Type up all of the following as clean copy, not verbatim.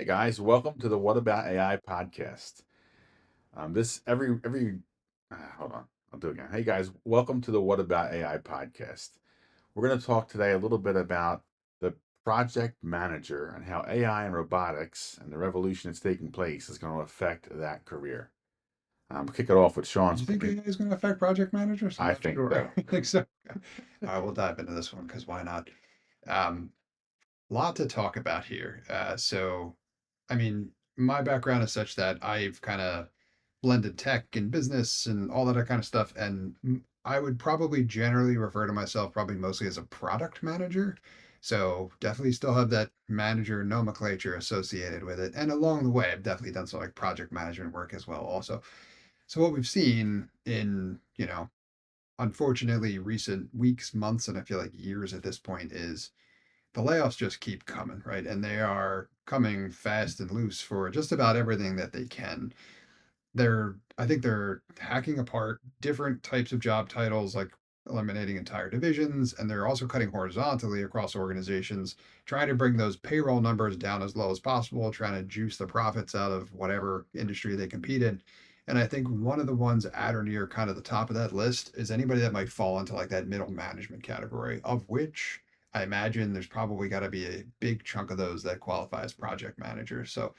Hey guys, welcome to the What About AI podcast. This every hold on, I'll do it again. Hey guys, welcome to the What About AI podcast. We're going to talk today a little bit about the Project Manager and how AI and robotics and the revolution that's taking place is going to affect that career. We'll kick it off with Do Sean's you think point. AI is going to affect project managers? I'm I not think sure. I so. don't think so. We'll dive into this one because why not? Um, Lot to talk about here. I mean, my background is such that I've kind of blended tech and business and all that kind of stuff. And I would probably generally refer to myself probably mostly as a product manager. So definitely still have that manager nomenclature associated with it. And along the way, I've definitely done some like project management work as well also. So what we've seen in, unfortunately recent weeks, months, and I feel like years at this point is the layoffs just keep coming, right? And they are coming fast and loose for just about everything that they can. I think they're hacking apart different types of job titles, like eliminating entire divisions, and they're also cutting horizontally across organizations, trying to bring those payroll numbers down as low as possible, trying to juice the profits out of whatever industry they compete in. And I think one of the ones at or near kind of the top of that list is anybody that might fall into like that middle management category, of which I imagine there's probably got to be a big chunk of those that qualify as project managers. So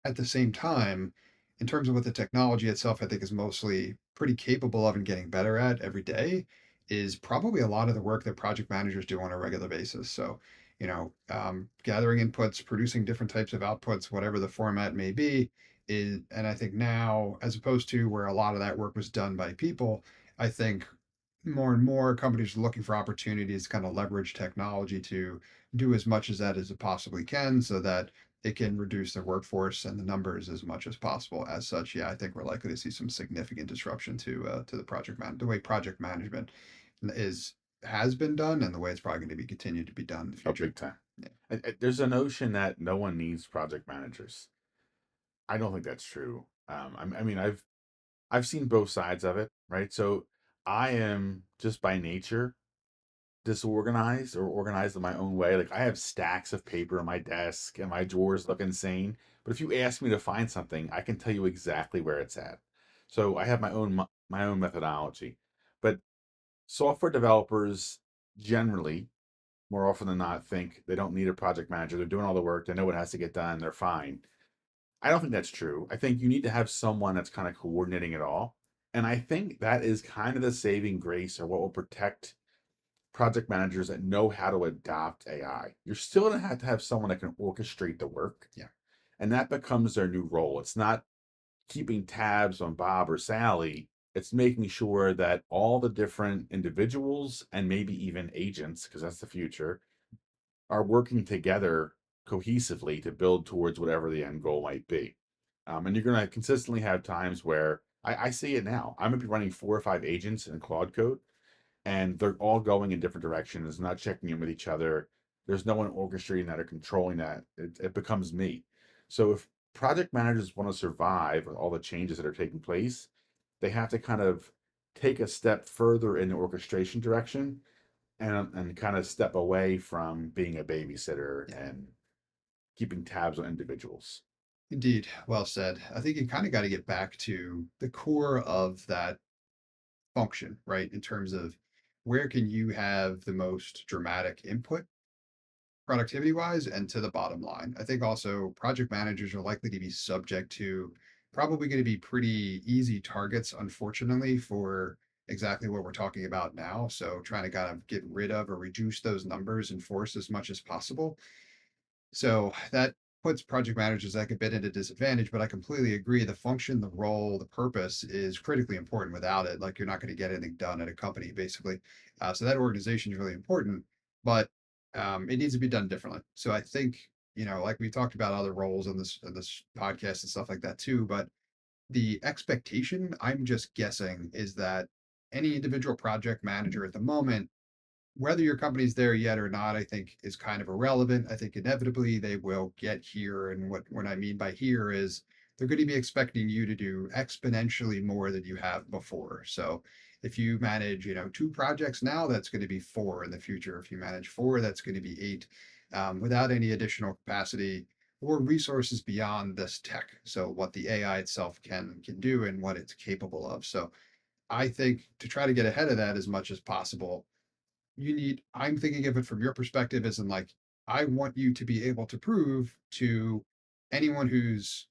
at the same time, in terms of what the technology itself, I think is mostly pretty capable of and getting better at every day, is probably a lot of the work that project managers do on a regular basis. So, gathering inputs, producing different types of outputs, whatever the format may be, and I think now, as opposed to where a lot of that work was done by people, I think more and more companies are looking for opportunities to kind of leverage technology to do as much as that as it possibly can so that it can reduce their workforce and the numbers as much as possible. As such, yeah, I think we're likely to see some significant disruption to the way project management is has been done and the way it's probably going to be continued to be done in the Oh, future. big time. Yeah. There's a notion that no one needs project managers. I don't think that's true. I mean, I've seen both sides of it, right? So I am just by nature disorganized or organized in my own way. Like I have stacks of paper on my desk and my drawers look insane. But if you ask me to find something, I can tell you exactly where it's at. So I have my own methodology. But software developers generally, more often than not, think they don't need a project manager. They're doing all the work. They know what has to get done. They're fine. I don't think that's true. I think you need to have someone that's kind of coordinating it all. And I think that is kind of the saving grace or what will protect project managers that know how to adopt AI. You're still going to have someone that can orchestrate the work, Yeah. and that becomes their new role. It's not keeping tabs on Bob or Sally. It's making sure that all the different individuals and maybe even agents, because that's the future, are working together cohesively to build towards whatever the end goal might be. And you're going to consistently have times where I see it now. I'm going to be running 4 or 5 agents in Claude Code, and they're all going in different directions, not checking in with each other. There's no one orchestrating that or controlling that. It becomes me. So if project managers want to survive with all the changes that are taking place, they have to kind of take a step further in the orchestration direction and kind of step away from being a babysitter Yeah. and keeping tabs on individuals. Indeed. Well said. I think you kind of got to get back to the core of that function, right? In terms of where can you have the most dramatic input productivity wise and to the bottom line. I think also project managers are likely to be subject to probably going to be pretty easy targets, unfortunately, for exactly what we're talking about now. So trying to kind of get rid of or reduce those numbers and force as much as possible. So that puts project managers like a bit at a disadvantage, but I completely agree. The function, the role, the purpose is critically important. Without it, like you're not going to get anything done at a company, basically. So that organization is really important, but it needs to be done differently. So I think like we talked about other roles in this podcast and stuff like that too. But the expectation, I'm just guessing, is that any individual project manager at the moment, whether your company's there yet or not, I think is kind of irrelevant. I think inevitably they will get here. And what I mean by here is they're going to be expecting you to do exponentially more than you have before. So if you manage, 2 projects now, that's going to be 4 in the future. If you manage 4, that's going to be 8, without any additional capacity. or resources beyond this tech. So what the AI itself can do and what it's capable of. So I think to try to get ahead of that as much as possible, I'm thinking of it from your perspective as in like, I want you to be able to prove to anyone who's,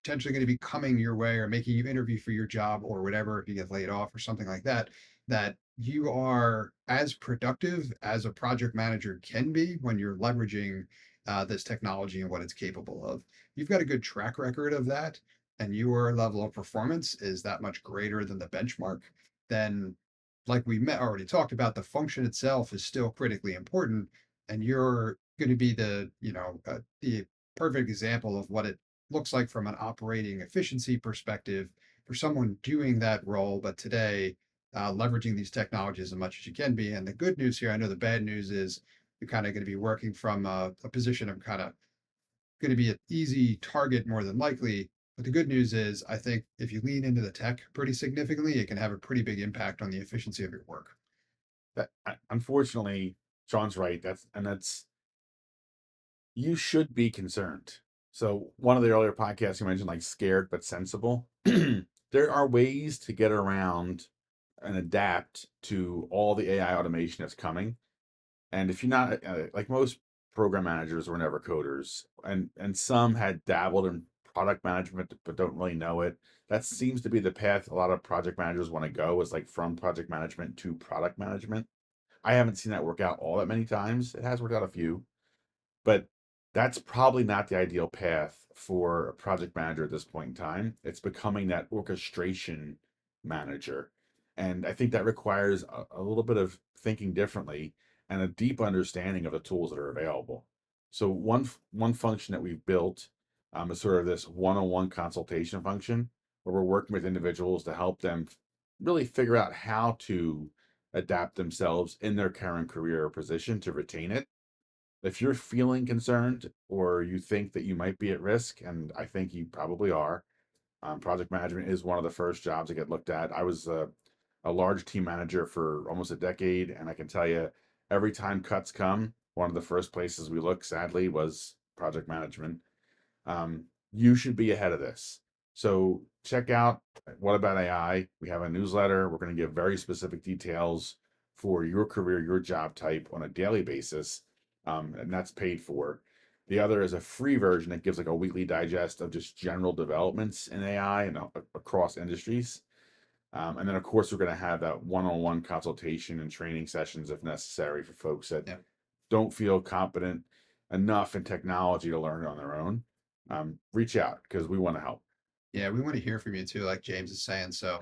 potentially going to be coming your way or making you interview for your job or whatever, if you get laid off or something like that, that you are as productive as a project manager can be when you're leveraging this technology and what it's capable of. You've got a good track record of that, and your level of performance is that much greater than the benchmark, then like we already talked about, the function itself is still critically important, and you're going to be the perfect example of what it looks like from an operating efficiency perspective for someone doing that role. But today, leveraging these technologies as much as you can be. And the good news here, I know the bad news is you're kind of going to be working from a position of kind of going to be an easy target more than likely. But the good news is, I think if you lean into the tech pretty significantly, it can have a pretty big impact on the efficiency of your work. That unfortunately, Sean's right. That's you should be concerned. So one of the earlier podcasts you mentioned, like scared but sensible. There are ways to get around and adapt to all the AI automation that's coming. And if you're not like most program managers were never coders, and some had dabbled in product management but don't really know it. That seems to be the path a lot of project managers want to go, is like from project management to product management. I haven't seen that work out all that many times. It has worked out a few, but that's probably not the ideal path for a project manager at this point in time. It's becoming that orchestration manager. And I think that requires a little bit of thinking differently and a deep understanding of the tools that are available. So one function that we've built is sort of this one-on-one consultation function where we're working with individuals to help them really figure out how to adapt themselves in their current career or position to retain it. If you're feeling concerned or you think that you might be at risk, and I think you probably are, project management is one of the first jobs that get looked at. I was a large team manager for almost a decade, and I can tell you, every time cuts come, one of the first places we look, sadly, was project management. You should be ahead of this. So check out What About AI. We have a newsletter. We're going to give very specific details for your career, your job type on a daily basis, and that's paid for. The other is a free version that gives like a weekly digest of just general developments in AI and across industries. And then, of course, we're going to have that one-on-one consultation and training sessions if necessary for folks that Yeah. don't feel competent enough in technology to learn it on their own. Reach out because we want to help. Yeah, we want to hear from you too, like James is saying. So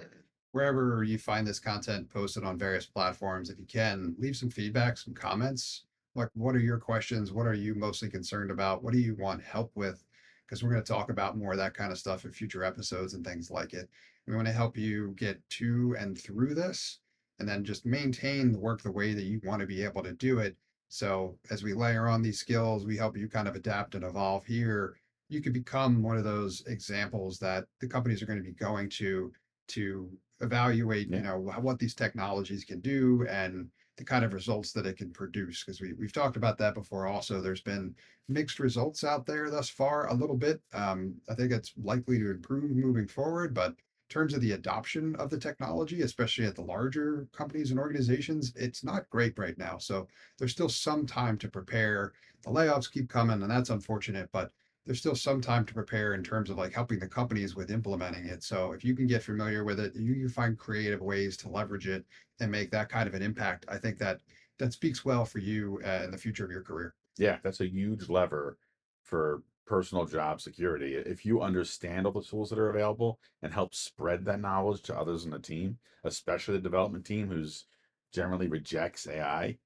wherever you find this content posted on various platforms, if you can, leave some feedback, some comments. Like, what are your questions? What are you mostly concerned about? What do you want help with? Because we're going to talk about more of that kind of stuff in future episodes and things like it. We want to help you get to and through this, and then just maintain the work the way that you want to be able to do it. So as we layer on these skills, we help you kind of adapt and evolve here. You could become one of those examples that the companies are going to be going to evaluate, Yeah. what these technologies can do and the kind of results that it can produce. Because we've talked about that before. Also, there's been mixed results out there thus far a little bit. I think it's likely to improve moving forward, but in terms of the adoption of the technology, especially at the larger companies and organizations, it's not great right now. So there's still some time to prepare. The layoffs keep coming, and that's unfortunate, but there's still some time to prepare in terms of like helping the companies with implementing it. So if you can get familiar with it, you can find creative ways to leverage it and make that kind of an impact. I think that speaks well for you in the future of your career. Yeah, that's a huge lever for personal job security. If you understand all the tools that are available and help spread that knowledge to others in the team, especially the development team who's generally rejects AI,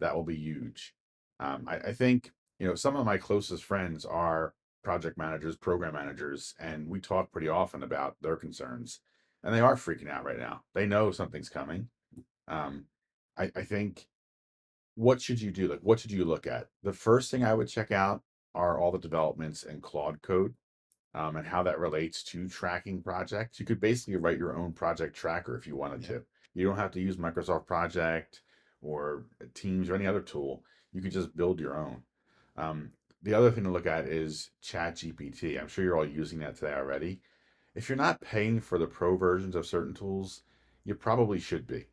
that will be huge. I think, some of my closest friends are project managers, program managers, and we talk pretty often about their concerns. And they are freaking out right now. They know something's coming. Um, I think, what should you do? Like, what should you look at? The first thing I would check out are all the developments in Claude code, and how that relates to tracking projects. You could basically write your own project tracker if you wanted Yeah. to. You don't have to use Microsoft Project or Teams or any other tool. You could just build your own. Um, The other thing to look at is ChatGPT. I'm sure you're all using that today already. If you're not paying for the pro versions of certain tools, you probably should be.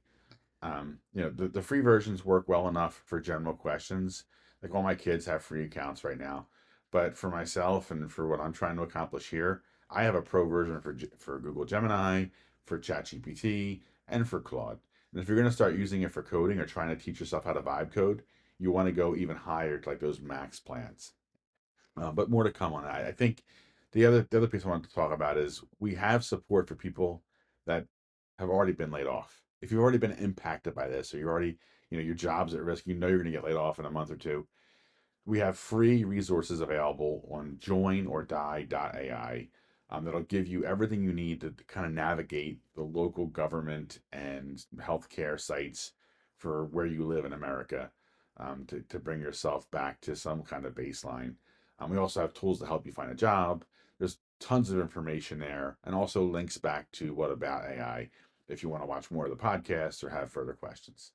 The free versions work well enough for general questions. Like all my kids have free accounts right now, but for myself and for what I'm trying to accomplish here, I have a pro version for Google Gemini, for ChatGPT, and for Claude. And if you're going to start using it for coding or trying to teach yourself how to vibe code, you want to go even higher to like those max plans. But more to come on that. I think the other piece I wanted to talk about is we have support for people that have already been laid off. If you've already been impacted by this, or you're already, your job's at risk, you're going to get laid off in a month or two. We have free resources available on joinorDie.ai that'll give you everything you need to kind of navigate the local government and healthcare sites for where you live in America to bring yourself back to some kind of baseline. We also have tools to help you find a job. There's tons of information there, and also links back to What About AI if you want to watch more of the podcast or have further questions.